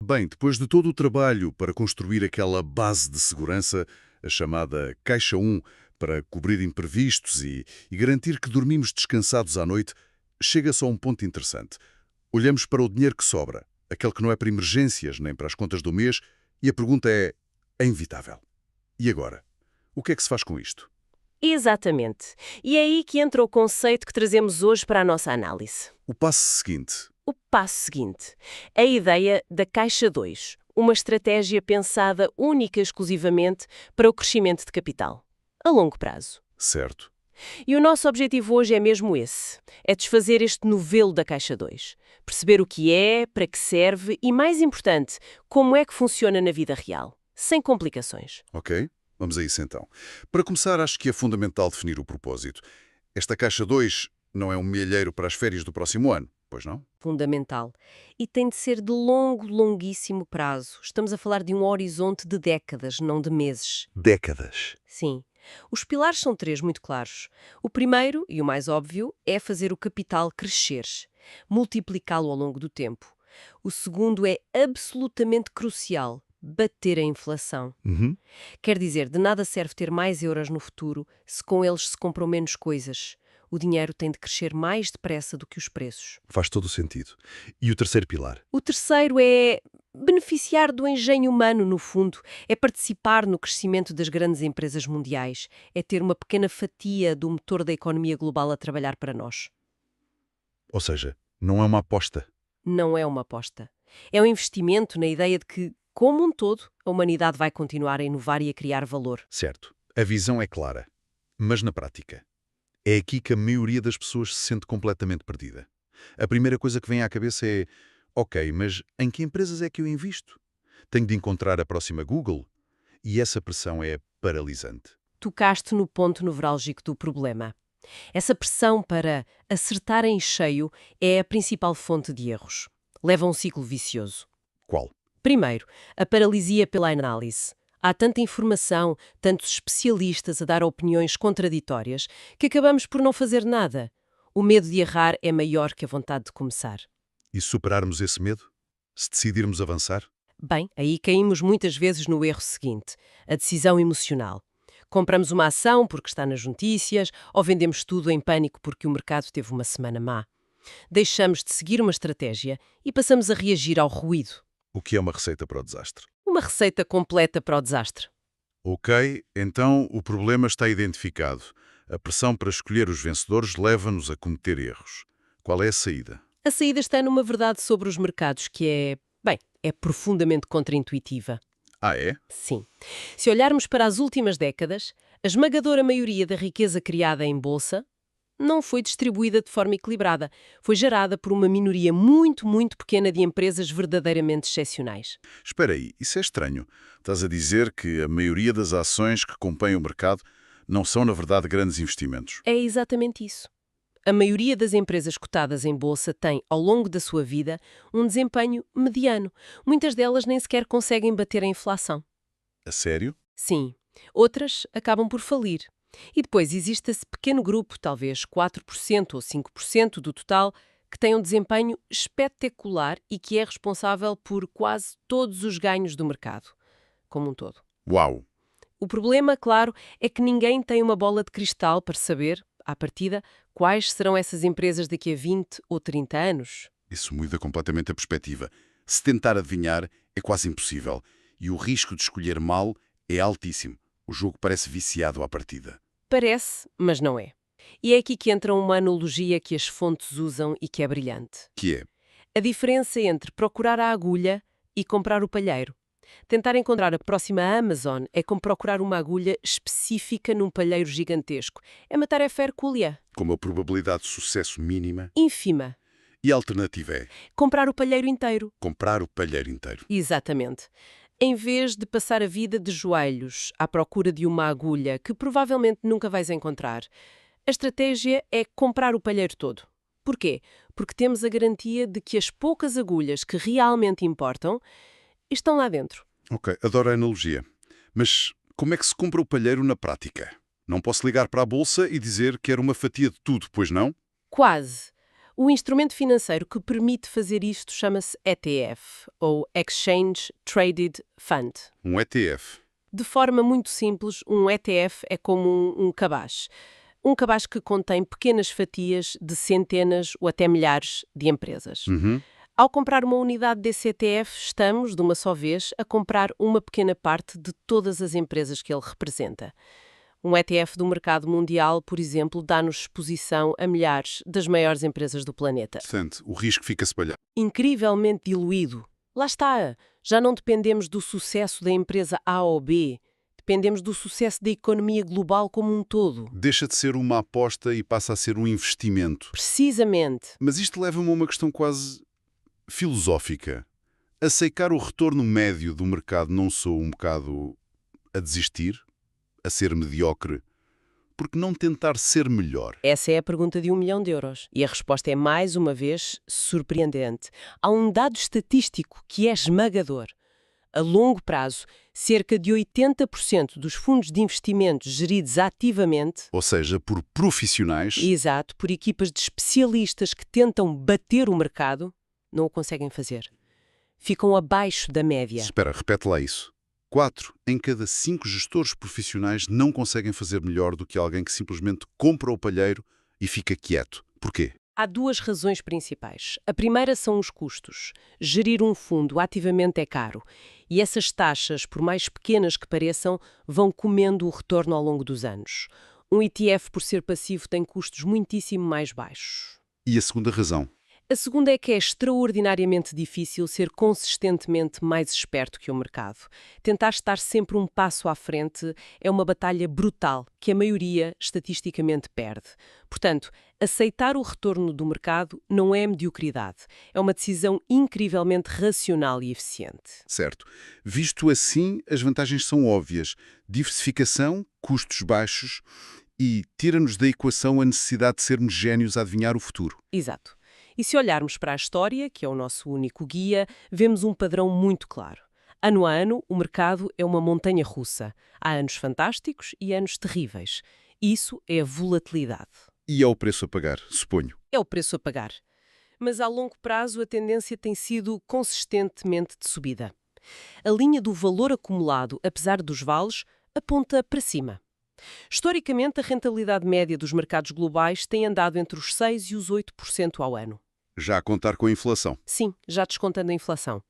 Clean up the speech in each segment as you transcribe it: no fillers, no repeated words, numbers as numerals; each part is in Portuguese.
Bem, depois de todo o trabalho para construir aquela base de segurança, a chamada Caixa 1, para cobrir imprevistos e garantir que dormimos descansados à noite, chega-se a um ponto interessante. Olhamos para o dinheiro que sobra, aquele que não é para emergências nem para as contas do mês, e a pergunta é inevitável. E agora? O que é que se faz com isto? Exatamente. E é aí que entra o conceito que trazemos hoje para a nossa análise. O passo seguinte. O passo seguinte. A ideia da Caixa 2. Uma estratégia pensada única e exclusivamente para o crescimento de capital, a longo prazo. Certo. E o nosso objetivo hoje é mesmo esse. É desfazer este novelo da Caixa 2. Perceber o que é, para que serve e, mais importante, como é que funciona na vida real. Sem complicações. Ok, vamos a isso então. Para começar, acho que é fundamental definir o propósito. Esta Caixa 2 não é um milheiro para as férias do próximo ano, pois não? Fundamental. E tem de ser de longuíssimo prazo. Estamos a falar de um horizonte de décadas, não de meses. Décadas. Sim. Os pilares são três muito claros. O primeiro, e o mais óbvio, é fazer o capital crescer, multiplicá-lo ao longo do tempo. O segundo é absolutamente crucial, bater a inflação. Quer dizer, de nada serve ter mais euros no futuro se com eles se compram menos coisas. O dinheiro tem de crescer mais depressa do que os preços. Faz todo o sentido. E o terceiro pilar? O terceiro é beneficiar do engenho humano, no fundo. É participar no crescimento das grandes empresas mundiais. É ter uma pequena fatia do motor da economia global a trabalhar para nós. Ou seja, não é uma aposta. Não é uma aposta. É um investimento na ideia de que, como um todo, a humanidade vai continuar a inovar e a criar valor. Certo. A visão é clara. Mas na prática? É aqui que a maioria das pessoas se sente completamente perdida. A primeira coisa que vem à cabeça é: ok, mas em que empresas é que eu invisto? Tenho de encontrar a próxima Google? E essa pressão é paralisante. Tocaste no ponto nevrálgico do problema. Essa pressão para acertar em cheio é a principal fonte de erros. Leva a um ciclo vicioso. Qual? Primeiro, a paralisia pela análise. Há tanta informação, tantos especialistas a dar opiniões contraditórias, que acabamos por não fazer nada. O medo de errar é maior que a vontade de começar. E se superarmos esse medo? Se decidirmos avançar? Bem, aí caímos muitas vezes no erro seguinte, a decisão emocional. Compramos uma ação porque está nas notícias, ou vendemos tudo em pânico porque o mercado teve uma semana má. Deixamos de seguir uma estratégia e passamos a reagir ao ruído. O que é uma receita para o desastre? Uma receita completa para o desastre. Ok, então o problema está identificado. A pressão para escolher os vencedores leva-nos a cometer erros. Qual é a saída? A saída está numa verdade sobre os mercados que é profundamente contraintuitiva. Ah, é? Sim. Se olharmos para as últimas décadas, a esmagadora maioria da riqueza criada em bolsa não foi distribuída de forma equilibrada. Foi gerada por uma minoria muito pequena de empresas verdadeiramente excepcionais. Espera aí, isso é estranho. Estás a dizer que a maioria das ações que compõem o mercado não são, na verdade, grandes investimentos. É exatamente isso. A maioria das empresas cotadas em bolsa tem, ao longo da sua vida, um desempenho mediano. Muitas delas nem sequer conseguem bater a inflação. A sério? Sim. Outras acabam por falir. E depois existe esse pequeno grupo, talvez 4% ou 5% do total, que tem um desempenho espetacular e que é responsável por quase todos os ganhos do mercado, como um todo. Uau! O problema, claro, é que ninguém tem uma bola de cristal para saber, à partida, quais serão essas empresas daqui a 20 ou 30 anos. Isso muda completamente a perspectiva. Se tentar adivinhar, é quase impossível. E o risco de escolher mal é altíssimo. O jogo parece viciado à partida. Parece, mas não é. E é aqui que entra uma analogia que as fontes usam e que é brilhante. Que é? A diferença entre procurar a agulha e comprar o palheiro. Tentar encontrar a próxima Amazon é como procurar uma agulha específica num palheiro gigantesco. É uma tarefa hercúlea. Com uma probabilidade de sucesso mínima. Ínfima. E a alternativa é? Comprar o palheiro inteiro. Comprar o palheiro inteiro. Exatamente. Em vez de passar a vida de joelhos à procura de uma agulha que provavelmente nunca vais encontrar, a estratégia é comprar o palheiro todo. Porquê? Porque temos a garantia de que as poucas agulhas que realmente importam estão lá dentro. Ok, adoro a analogia. Mas como é que se compra o palheiro na prática? Não posso ligar para a bolsa e dizer que quero uma fatia de tudo, pois não? Quase. O instrumento financeiro que permite fazer isto chama-se ETF, ou Exchange Traded Fund. Um ETF. De forma muito simples, um ETF é como um cabaz. Um cabaz que contém pequenas fatias de centenas ou até milhares de empresas. Ao comprar uma unidade desse ETF, estamos, de uma só vez, a comprar uma pequena parte de todas as empresas que ele representa. Um ETF do mercado mundial, por exemplo, dá-nos exposição a milhares das maiores empresas do planeta. Portanto, o risco fica espalhado. Incrivelmente diluído. Lá está. Já não dependemos do sucesso da empresa A ou B. Dependemos do sucesso da economia global como um todo. Deixa de ser uma aposta e passa a ser um investimento. Precisamente. Mas isto leva-me a uma questão quase filosófica. Aceitar o retorno médio do mercado não sou um bocado a desistir? A ser mediocre? Porque não tentar ser melhor? Essa é a pergunta de 1 milhão de euros. E a resposta é, mais uma vez, surpreendente. Há um dado estatístico que é esmagador. A longo prazo, cerca de 80% dos fundos de investimentos geridos ativamente, Ou seja, por profissionais, exato, por equipas de especialistas que tentam bater o mercado, não o conseguem fazer. Ficam abaixo da média. Espera, repete lá isso. 4 em cada 5 gestores profissionais não conseguem fazer melhor do que alguém que simplesmente compra o palheiro e fica quieto. Porquê? Há 2 razões principais. A primeira são os custos. Gerir um fundo ativamente é caro. E essas taxas, por mais pequenas que pareçam, vão comendo o retorno ao longo dos anos. Um ETF, por ser passivo, tem custos muitíssimo mais baixos. E a segunda razão? A segunda é que é extraordinariamente difícil ser consistentemente mais esperto que o mercado. Tentar estar sempre um passo à frente é uma batalha brutal que a maioria, estatisticamente, perde. Portanto, aceitar o retorno do mercado não é mediocridade. É uma decisão incrivelmente racional e eficiente. Certo. Visto assim, as vantagens são óbvias. Diversificação, custos baixos e tira-nos da equação a necessidade de sermos génios a adivinhar o futuro. Exato. E se olharmos para a história, que é o nosso único guia, vemos um padrão muito claro. Ano a ano, o mercado é uma montanha russa. Há anos fantásticos e anos terríveis. Isso é a volatilidade. E é o preço a pagar, suponho. É o preço a pagar. Mas a longo prazo a tendência tem sido consistentemente de subida. A linha do valor acumulado, apesar dos vales, aponta para cima. Historicamente, a rentabilidade média dos mercados globais tem andado entre os 6% e os 8% ao ano. Já a contar com a inflação. Sim, já descontando a inflação.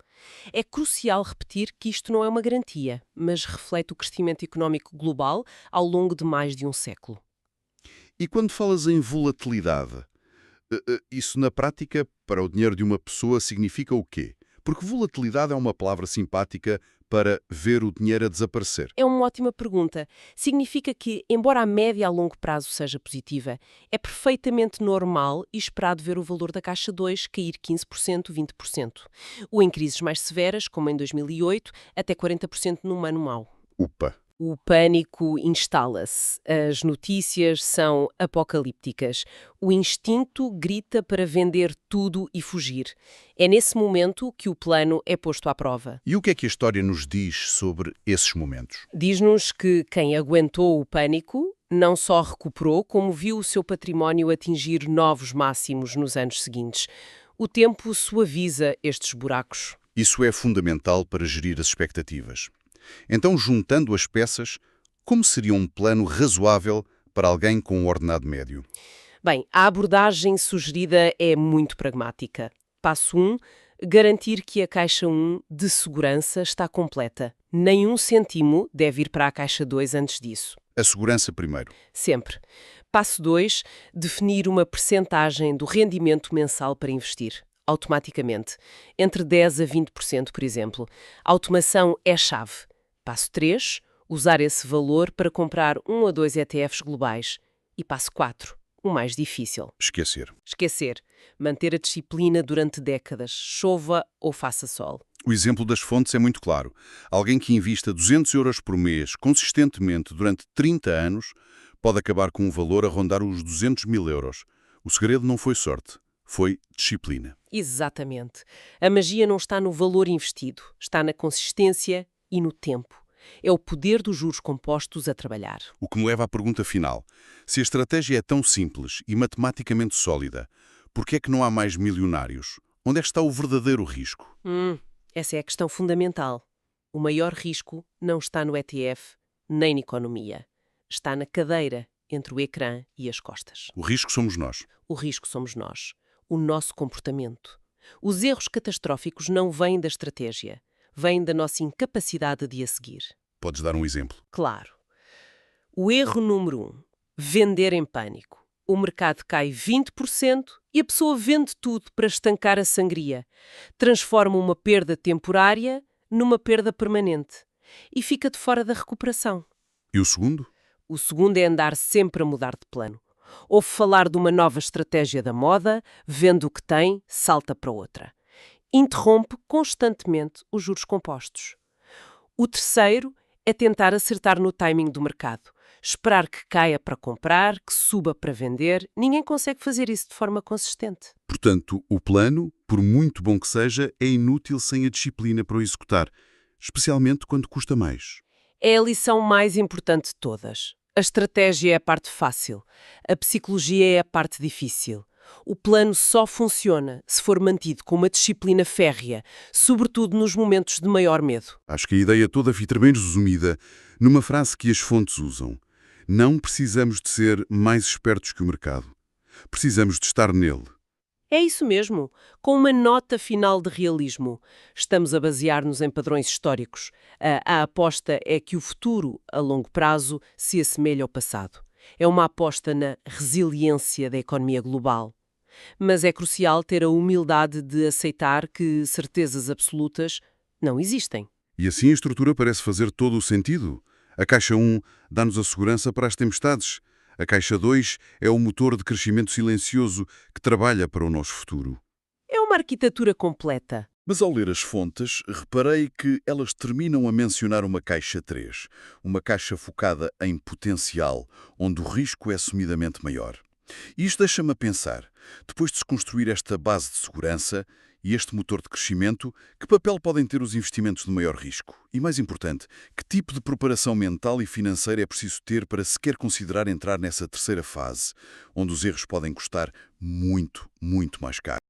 É crucial repetir que isto não é uma garantia, mas reflete o crescimento económico global ao longo de mais de um século. E quando falas em volatilidade, isso na prática, para o dinheiro de uma pessoa, significa o quê? Porque volatilidade é uma palavra simpática para ver o dinheiro a desaparecer. É uma ótima pergunta. Significa que, embora a média a longo prazo seja positiva, é perfeitamente normal e esperado ver o valor da caixa 2 cair 15%, 20%. Ou em crises mais severas, como em 2008, até 40% num ano mau. Upa! O pânico instala-se. As notícias são apocalípticas. O instinto grita para vender tudo e fugir. É nesse momento que o plano é posto à prova. E o que é que a história nos diz sobre esses momentos? Diz-nos que quem aguentou o pânico não só recuperou, como viu o seu património atingir novos máximos nos anos seguintes. O tempo suaviza estes buracos. Isso é fundamental para gerir as expectativas. Então, juntando as peças, como seria um plano razoável para alguém com um ordenado médio? Bem, a abordagem sugerida é muito pragmática. Passo 1. Garantir que a caixa 1 de segurança está completa. Nem um cêntimo deve ir para a caixa 2 antes disso. A segurança primeiro. Sempre. Passo 2. Definir uma percentagem do rendimento mensal para investir. Automaticamente. Entre 10% a 20%, por exemplo. A automação é chave. Passo 3. Usar esse valor para comprar 1 a 2 ETFs globais. E passo 4. O mais difícil. Esquecer. Manter a disciplina durante décadas, chova ou faça sol. O exemplo das fontes é muito claro. Alguém que invista 200 euros por mês, consistentemente, durante 30 anos, pode acabar com um valor a rondar os 200 mil euros. O segredo não foi sorte, foi disciplina. Exatamente. A magia não está no valor investido, está na consistência e no tempo. É o poder dos juros compostos a trabalhar. O que me leva à pergunta final. Se a estratégia é tão simples e matematicamente sólida, Por que é que não há mais milionários? Onde é que está o verdadeiro risco? Essa é a questão fundamental. O maior risco não está no ETF, nem na economia. Está na cadeira entre o ecrã e as costas. O risco somos nós. O risco somos nós, o nosso comportamento. Os erros catastróficos não vêm da estratégia, vêm da nossa incapacidade de a seguir. Podes dar um exemplo? Claro. O erro número 1, vender em pânico. O mercado cai 20% e a pessoa vende tudo para estancar a sangria. Transforma uma perda temporária numa perda permanente e fica de fora da recuperação. E o segundo? O segundo é andar sempre a mudar de plano. Ouve falar de uma nova estratégia da moda, vende o que tem, salta para outra. Interrompe constantemente os juros compostos. O terceiro é tentar acertar no timing do mercado. Esperar que caia para comprar, que suba para vender. Ninguém consegue fazer isso de forma consistente. Portanto, o plano, por muito bom que seja, é inútil sem a disciplina para o executar, especialmente quando custa mais. É a lição mais importante de todas. A estratégia é a parte fácil. A psicologia é a parte difícil. O plano só funciona se for mantido com uma disciplina férrea, sobretudo nos momentos de maior medo. Acho que a ideia toda fica bem resumida numa frase que as fontes usam. Não precisamos de ser mais espertos que o mercado. Precisamos de estar nele. É isso mesmo, com uma nota final de realismo. Estamos a basear-nos em padrões históricos. A aposta é que o futuro, a longo prazo, se assemelha ao passado. É uma aposta na resiliência da economia global. Mas é crucial ter a humildade de aceitar que certezas absolutas não existem. E assim a estrutura parece fazer todo o sentido. A caixa 1 dá-nos a segurança para as tempestades. A caixa 2 é o motor de crescimento silencioso que trabalha para o nosso futuro. É uma arquitetura completa. Mas ao ler as fontes, reparei que elas terminam a mencionar uma caixa 3, uma caixa focada em potencial, onde o risco é assumidamente maior. E isto deixa-me a pensar, depois de se construir esta base de segurança e este motor de crescimento, que papel podem ter os investimentos de maior risco? E mais importante, que tipo de preparação mental e financeira é preciso ter para sequer considerar entrar nessa terceira fase, onde os erros podem custar muito, muito mais caro?